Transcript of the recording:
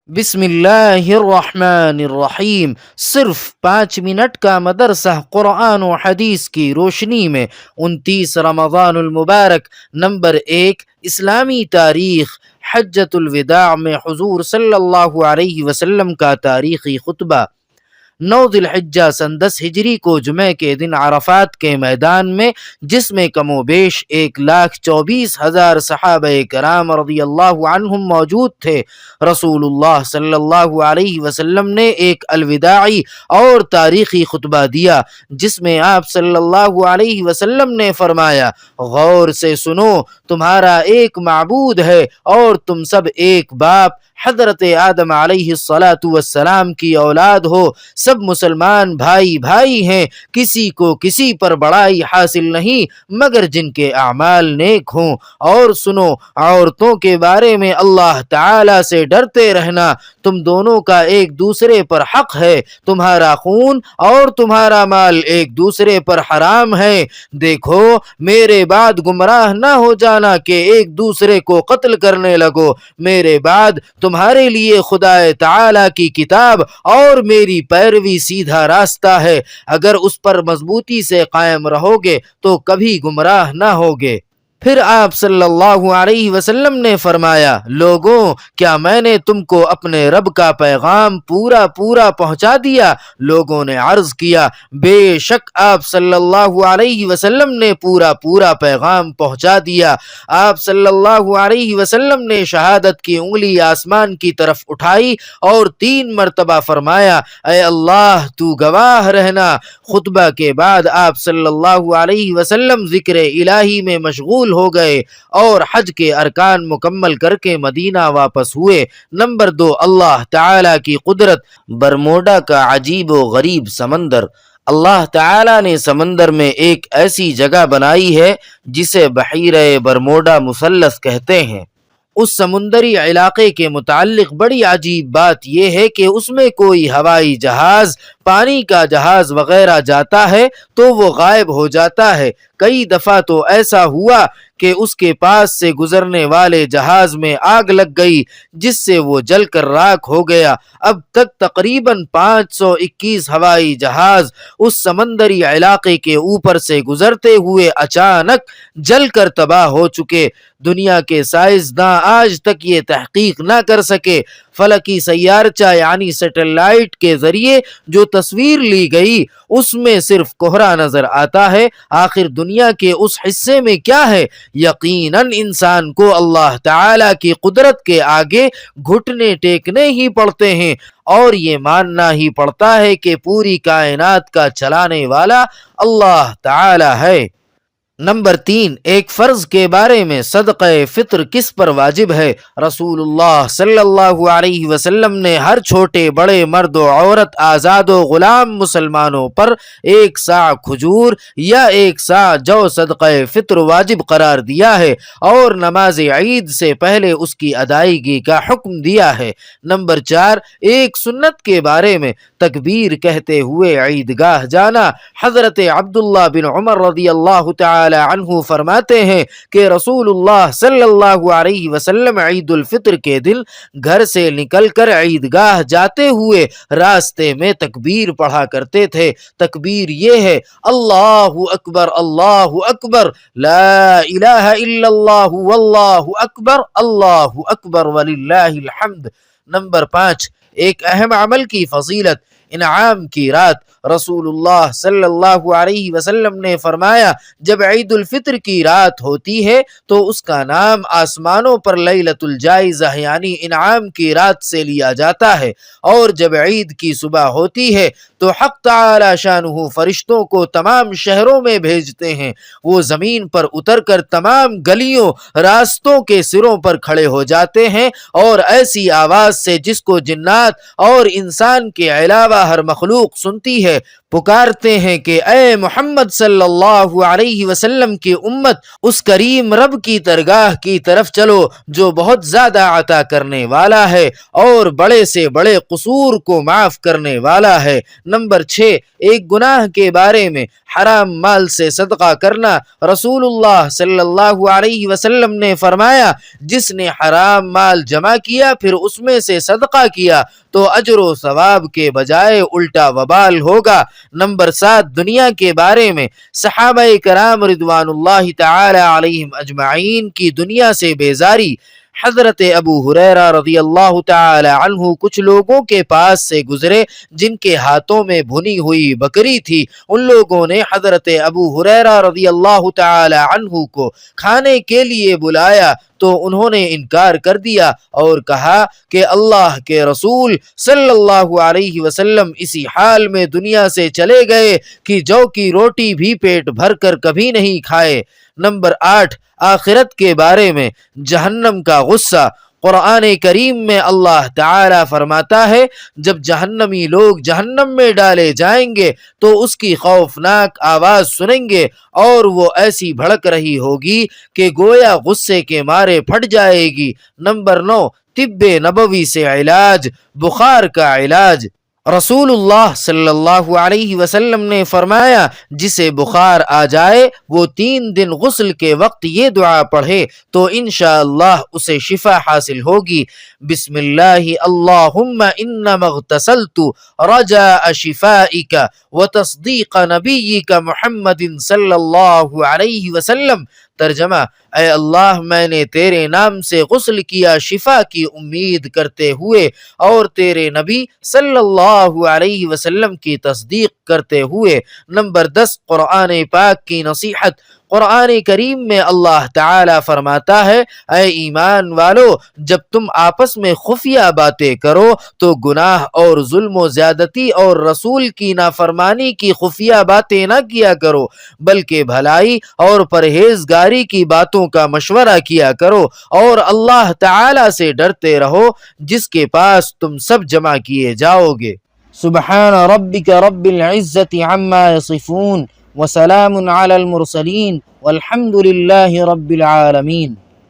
بسم اللہ الرحمن الرحیم۔ صرف 5 منٹ کا مدرسہ قرآن و حدیث کی روشنی میں 29 رمضان المبارک۔ نمبر 1، اسلامی تاریخ۔ حجۃ الوداع میں حضور صلی اللہ علیہ وسلم کا تاریخی خطبہ۔ 9 ذی الحجہ سن 10 ہجری کو جمعہ کے دن عرفات کے میدان میں، جس میں کم و بیش 1,24,000 صحابہ کرام رضی اللہ عنہم موجود تھے، رسول اللہ صلی اللہ علیہ وسلم نے ایک الوداعی اور تاریخی خطبہ دیا، جس میں آپ صلی اللہ علیہ وسلم نے فرمایا: غور سے سنو، تمہارا ایک معبود ہے اور تم سب ایک باپ حضرت آدم علیہ السلام کی اولاد ہو۔ سب مسلمان بھائی بھائی ہیں، کسی کو کسی پر بڑائی حاصل نہیں مگر جن کے اعمال نیک ہوں۔ اور سنو، عورتوں کے بارے میں اللہ تعالی سے ڈرتے رہنا، تم دونوں کا ایک دوسرے پر حق ہے، تمہارا خون اور تمہارا مال ایک دوسرے پر حرام ہے۔ دیکھو، میرے بعد گمراہ نہ ہو جانا کہ ایک دوسرے کو قتل کرنے لگو۔ میرے بعد تمہارے لیے خدا تعالی کی کتاب اور میری پیروی سیدھا راستہ ہے، اگر اس پر مضبوطی سے قائم رہو گے تو کبھی گمراہ نہ ہوگے۔ پھر آپ صلی اللہ علیہ وسلم نے فرمایا: لوگوں، کیا میں نے تم کو اپنے رب کا پیغام پورا پہنچا دیا؟ لوگوں نے عرض کیا: بے شک آپ صلی اللہ علیہ وسلم نے پورا پیغام پہنچا دیا۔ آپ صلی اللہ علیہ وسلم نے شہادت کی انگلی آسمان کی طرف اٹھائی اور 3 مرتبہ فرمایا: اے اللہ، تو گواہ رہنا۔ خطبہ کے بعد آپ صلی اللہ علیہ وسلم ذکر الہی میں مشغول ہو گئے اور حج کے ارکان مکمل کر کے مدینہ واپس ہوئے۔ نمبر 2، اللہ تعالی کی قدرت۔ برموڈا کا عجیب و غریب سمندر۔ اللہ تعالی نے سمندر میں ایک ایسی جگہ بنائی ہے جسے بحیرہ برموڈا مثلث کہتے ہیں۔ اس سمندری علاقے کے متعلق بڑی عجیب بات یہ ہے کہ اس میں کوئی ہوائی جہاز، پانی کا جہاز وغیرہ جاتا ہے تو وہ غائب ہو جاتا ہے۔ کئی دفعہ تو ایسا ہوا کہ اس کے پاس سے گزرنے والے جہاز میں آگ لگ گئی، جس سے وہ جل کر راکھ ہو گیا۔ اب تک تقریباً 521 ہوائی جہاز اس سمندری علاقے کے اوپر سے گزرتے ہوئے اچانک جل کر تباہ ہو چکے۔ دنیا کے سائنسداں آج تک یہ تحقیق نہ کر سکے۔ فلکی سیارچہ یعنی سیٹلائٹ کے ذریعے جو تصویر لی گئی اس میں صرف کوہرا نظر آتا ہے۔ آخر دنیا کے اس حصے میں کیا ہے؟ یقیناً انسان کو اللہ تعالی کی قدرت کے آگے گھٹنے ٹیکنے ہی پڑتے ہیں اور یہ ماننا ہی پڑتا ہے کہ پوری کائنات کا چلانے والا اللہ تعالی ہے۔ نمبر 3، ایک فرض کے بارے میں صدقہ فطر کس پر واجب ہے؟ رسول اللہ صلی اللہ علیہ وسلم نے ہر چھوٹے بڑے، مرد و عورت، آزاد و غلام مسلمانوں پر 1 صاع کھجور یا 1 صاع جو صدقہ فطر واجب قرار دیا ہے اور نماز عید سے پہلے اس کی ادائیگی کا حکم دیا ہے۔ نمبر 4، ایک سنت کے بارے میں تکبیر کہتے ہوئے عیدگاہ جانا۔ حضرت عبداللہ بن عمر رضی اللہ تعالی عنہ فرماتے ہیں کہ رسول اللہ صلی اللہ علیہ وسلم عید الفطر کے دن گھر سے نکل کر عیدگاہ جاتے ہوئے راستے میں تکبیر پڑھا کرتے تھے۔ تکبیر یہ ہے: اللہ اکبر، لا الہ الا اللہ، واللہ اکبر وللہ الحمد۔ نمبر 5، ایک اہم عمل کی فضیلت، انعام کی رات۔ رسول اللہ صلی اللہ علیہ وسلم نے فرمایا: جب عید الفطر کی رات ہوتی ہے تو اس کا نام آسمانوں پر لیلۃ الجائزہ یعنی انعام کی رات سے لیا جاتا ہے، اور جب عید کی صبح ہوتی ہے تو حق تعالی شانہ فرشتوں کو تمام شہروں میں بھیجتے ہیں۔ وہ زمین پر اتر کر تمام گلیوں، راستوں کے سروں پر کھڑے ہو جاتے ہیں اور ایسی آواز سے جس کو جنات اور انسان کے علاوہ ہر مخلوق سنتی ہے پکارتے ہیں کہ اے محمد صلی اللہ علیہ وسلم کی امت، اس کریم رب کی درگاہ کی طرف چلو جو بہت زیادہ عطا کرنے والا ہے اور بڑے سے بڑے قصور کو معاف کرنے والا ہے۔ نمبر 6، ایک گناہ کے بارے میں حرام مال سے صدقہ کرنا۔ رسول اللہ صلی اللہ علیہ وسلم نے فرمایا، جس نے حرام مال جمع کیا پھر اس میں سے صدقہ کیا تو اجر و ثواب کے بجائے الٹا وبال ہوگا۔ نمبر 7، دنیا کے بارے میں صحابہ کرام رضوان اللہ تعالی علیہم اجمعین کی دنیا سے بیزاری۔ حضرت ابو ہریرہ رضی اللہ تعالی عنہ کچھ لوگوں کے پاس سے گزرے جن کے ہاتھوں میں بھنی ہوئی بکری تھی۔ ان لوگوں نے حضرت ابو ہریرہ رضی اللہ تعالی عنہ کو کھانے کے لیے بلایا تو انہوں نے انکار کر دیا اور کہا کہ اللہ کے رسول صلی اللہ علیہ وسلم اسی حال میں دنیا سے چلے گئے کہ جو کی روٹی بھی پیٹ بھر کر کبھی نہیں کھائے۔ نمبر 8، آخرت کے بارے میں جہنم کا غصہ۔ قرآن کریم میں اللہ تعالی فرماتا ہے، جب جہنمی لوگ جہنم میں ڈالے جائیں گے تو اس کی خوفناک آواز سنیں گے اور وہ ایسی بھڑک رہی ہوگی کہ گویا غصے کے مارے پھٹ جائے گی۔ نمبر 9، طب نبوی سے علاج، بخار کا علاج۔ رسول اللہ صلی اللہ علیہ وسلم نے فرمایا، جسے بخار آ جائے وہ 3 دن غسل کے وقت یہ دعا پڑھے تو انشاءاللہ اسے شفا حاصل ہوگی۔ بسم اللہ اللہم انما اغتسلت رجاء شفائک وتصدیق نبیک محمد صلی اللہ علیہ وسلم۔ ترجمہ، اے اللہ میں نے تیرے نام سے غسل کیا شفا کی امید کرتے ہوئے اور تیرے نبی صلی اللہ علیہ وسلم کی تصدیق کرتے ہوئے۔ نمبر 10، قرآن پاک کی نصیحت۔ قرآن کریم میں اللہ تعالی فرماتا ہے، اے ایمان والو، جب تم آپس میں خفیہ باتیں کرو تو گناہ اور ظلم و زیادتی اور رسول کی نافرمانی کی خفیہ باتیں نہ کیا کرو، بلکہ بھلائی اور پرہیزگاری کی باتوں کا مشورہ کیا کرو اور اللہ تعالی سے ڈرتے رہو جس کے پاس تم سب جمع کیے جاؤ گے۔ سبحان ربک رب العزت عما یصفون وسلام علی المرسلین والحمد للہ رب العالمین۔